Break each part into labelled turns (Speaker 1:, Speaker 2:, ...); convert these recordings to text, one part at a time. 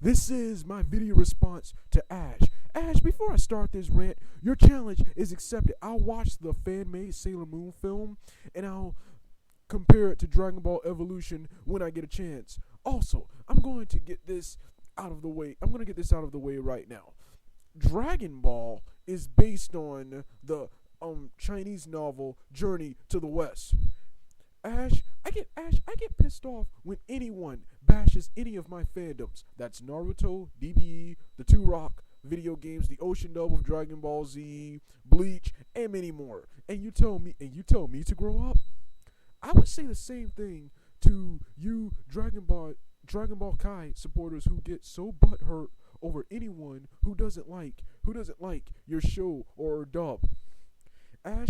Speaker 1: This is my video response to Ash. Ash, before I start this rant, your challenge is accepted. I'll watch the fan-made Sailor Moon film, and I'll compare it to Dragon Ball Evolution when I get a chance. Also, I'm going to get this out of the way. I'm going to get this out of the way right now. Dragon Ball is based on the Chinese novel Journey to the West. I get pissed off when anyone bashes any of my fandoms. That's Naruto, DBE, the Two Rock video games, the Ocean Dub of Dragon Ball Z, Bleach, and many more. And you tell me to grow up? I would say the same thing to you Dragon Ball Kai supporters who get so butthurt over anyone who doesn't like your show or dub. Ash,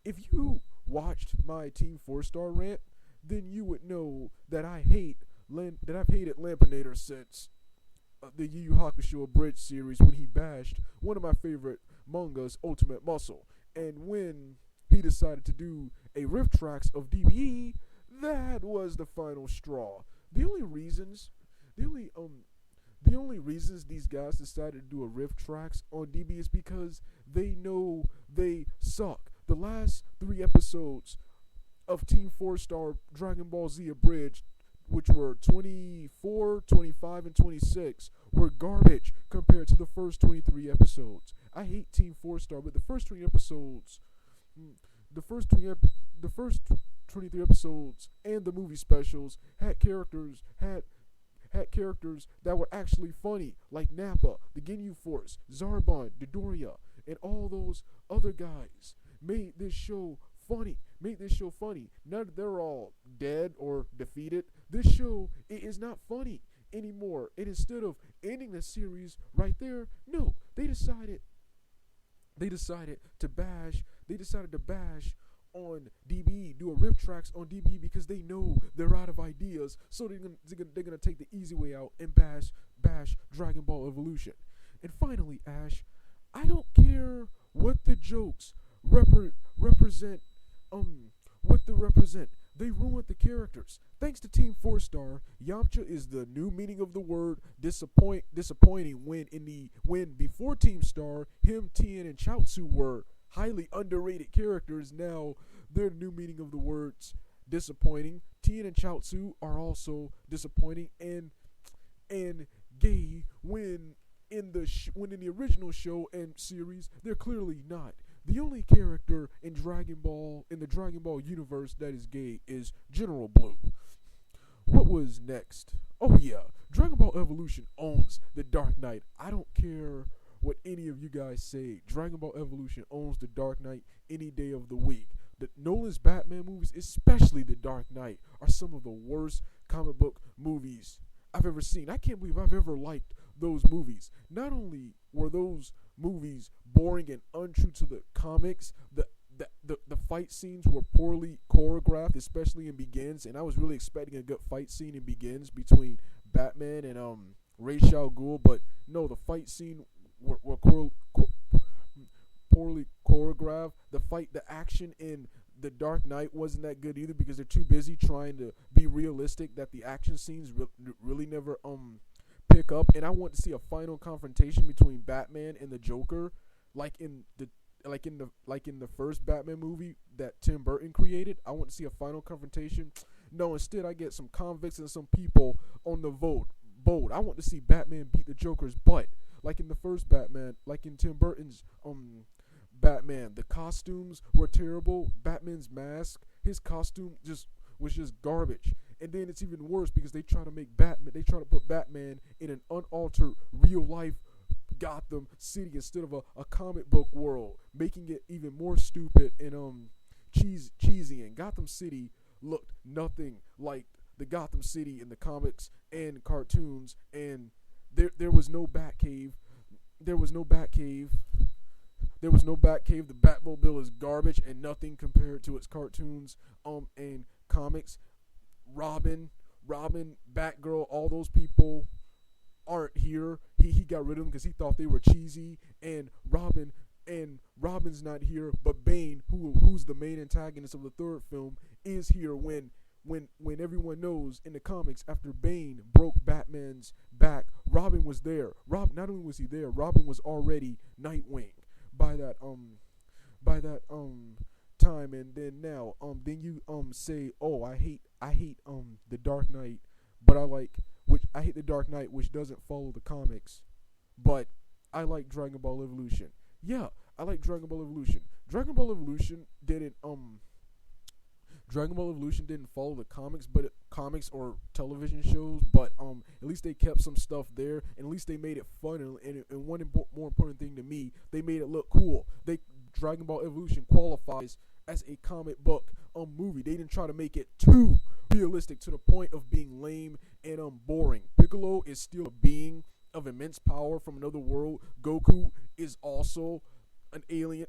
Speaker 1: if you watched my Team 4-Star rant, then you would know that I've hated Lampinator since the Yu Yu Hakusho Abridged series when he bashed one of my favorite mangas, Ultimate Muscle. And when he decided to do a riff tracks of DBE, that was the final straw. The only reasons these guys decided to do a riff tracks on DB is because they know they suck. The last 3 episodes of Team 4-Star Dragon Ball Z Abridged, which were 24, 25, and 26, were garbage compared to the first 23 episodes. I hate Team 4-Star, but the first 23 episodes and the movie specials had characters that were actually funny, like Nappa, the Ginyu Force, Zarbon, Dodoria, and all those other guys made this show funny. Now that they're all dead or defeated, this show is not funny anymore. And instead of ending the series right there, no, they decided to bash on DB, do a rip tracks on DB because they know they're out of ideas, so they're gonna take the easy way out and bash Dragon Ball Evolution. And finally, Ash, I don't care what the jokes represent. They ruined the characters. Thanks to Team 4-Star, Yamcha is the new meaning of the word disappointing when before Team Star, him, Tien, and Chaozu were highly underrated characters. Now their new meaning of the words disappointing. Tien and Chaozu are also disappointing and gay when in the original show and series they're clearly not. The only character in the Dragon Ball universe that is gay is General Blue. What was next? Oh yeah, Dragon Ball Evolution owns the Dark Knight. I don't care what any of you guys say. Dragon Ball Evolution owns the Dark Knight any day of the week. The Nolan's Batman movies, especially The Dark Knight, are some of the worst comic book movies I've ever seen. I can't believe I've ever liked those movies. Not only were those movies boring and untrue to the comics, the fight scenes were poorly choreographed, especially in Begins, and I was really expecting a good fight scene in Begins between Batman and Ra's al Ghul, but no, the fight scene were poorly choreographed. The action in The Dark Knight wasn't that good either because they're too busy trying to be realistic that the action scenes really never pick up. And I want to see a final confrontation between Batman and the Joker, like in the first Batman movie that Tim Burton created. I want to see a final confrontation. No, instead I get some convicts and some people on the boat. I want to see Batman beat the Joker's butt, like in the first Batman, like in Tim Burton's Batman. The costumes were terrible. Batman's mask, his costume was just garbage. And then it's even worse because they try to put Batman in an unaltered real life Gotham City instead of a comic book world, making it even more stupid and cheesy. And Gotham City looked nothing like the Gotham City in the comics and cartoons. And there was no Batcave. The Batmobile is garbage and nothing compared to its cartoons and comics. Robin, Batgirl, all those people aren't here. He got rid of them because he thought they were cheesy. And Robin's not here, but Bane, who's the main antagonist of the third film, is here when everyone knows in the comics after Bane broke Batman's back, Robin was there. Not only was he there, Robin was already Nightwing by that time. And then now then you say, oh, I hate the Dark Knight, but I hate the Dark Knight, which doesn't follow the comics, but I like Dragon Ball Evolution. Yeah, I like Dragon Ball Evolution. Dragon Ball Evolution didn't follow the comics, but comics or television shows, but at least they kept some stuff there, and at least they made it fun. And one more important thing to me, they made it look cool. Dragon Ball Evolution qualifies as a comic book movie. They didn't try to make it too realistic to the point of being lame and boring. Piccolo is still a being of immense power from another world. Goku is also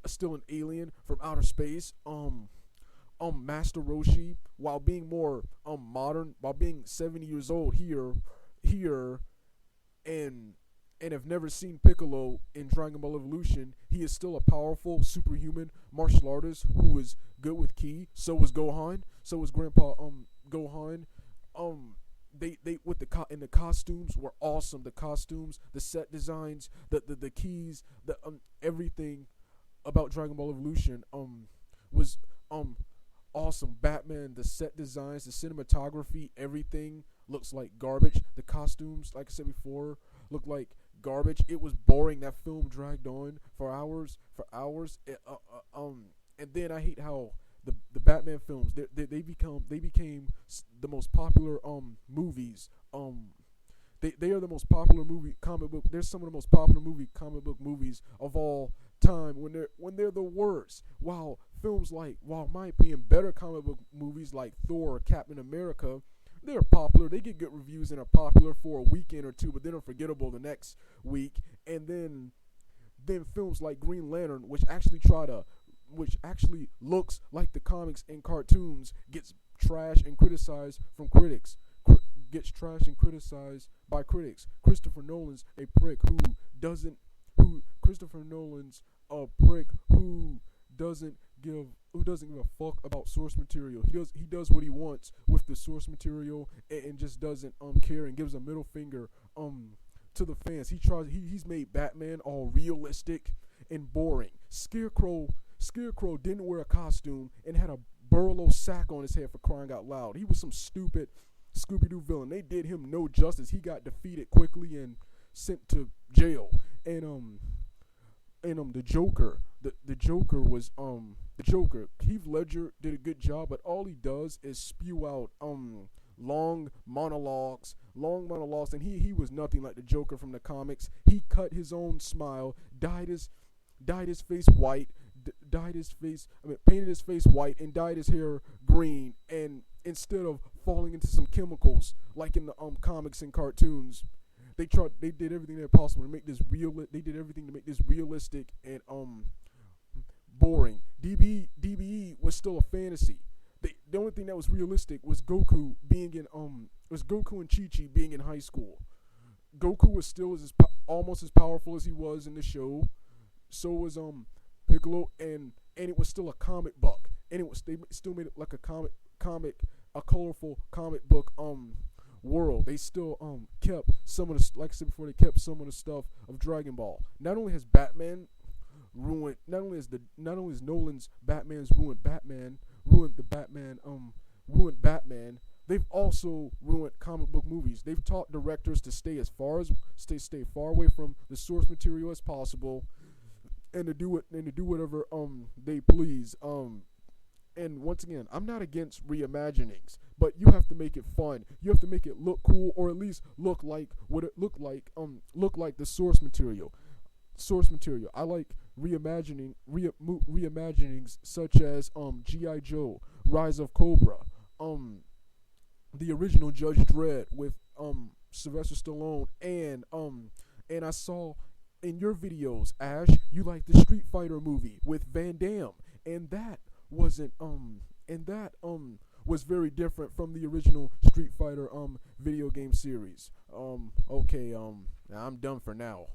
Speaker 1: still an alien from outer space. Master Roshi, while being more modern, while being 70 years old here, and have never seen Piccolo in Dragon Ball Evolution, he is still a powerful superhuman martial artist who is good with ki. So was Gohan. So was Grandpa Gohan. They with the costumes were awesome. The costumes, the set designs, the keys, the everything about Dragon Ball Evolution was awesome. Batman, the set designs, the cinematography, everything looks like garbage. The costumes, like I said before, look like garbage. It was boring. That film dragged on for hours. And then I hate how the Batman films they became the most popular movies. They are the most popular movie comic book. They're some of the most popular comic book movies of all time. When they're the worst. While in my opinion, better comic book movies like Thor or Captain America, they're popular. They get good reviews and are popular for a weekend or two, but then are forgettable the next week. And then films like Green Lantern, which actually looks like the comics and cartoons, gets trashed and criticized from critics. Gets trashed and criticized by critics. Christopher Nolan's a prick who doesn't give a fuck about source material. He does what he wants with the source material and just doesn't care and gives a middle finger to the fans. He's made Batman all realistic and boring. Scarecrow didn't wear a costume and had a burlo sack on his head, for crying out loud. He was some stupid Scooby-Doo villain. They did him no justice. He got defeated quickly and sent to jail. And the Joker was the Joker. Heath Ledger did a good job, but all he does is spew out long monologues, and he was nothing like the Joker from the comics. He cut his own smile, dyed his face white, painted his face white and dyed his hair green, and instead of falling into some chemicals like in the comics and cartoons, they did everything they possible to make this realistic and boring. DBE was still a fantasy. The only thing that was realistic was Goku and Chi-Chi being in high school. Goku was still almost as powerful as he was in the show. So was Piccolo, and it was still a comic book, and they still made it like a colorful comic book world. They still kept some of the, like I said before, they kept some of the stuff of Dragon Ball. Not only has Nolan's Batman's ruined Batman, they've also ruined comic book movies. They've taught directors to stay far away from the source material as possible, and to do whatever they please. And once again, I'm not against reimaginings, but you have to make it fun. You have to make it look cool, or at least look like what it looked like. Look like the source material. I like reimaginings such as G.I. Joe, Rise of Cobra, the original Judge Dredd with Sylvester Stallone, and I saw in your videos, Ash, you like the Street Fighter movie with Van Damme, and that was very different from the original Street Fighter video game series. Okay, I'm done for now.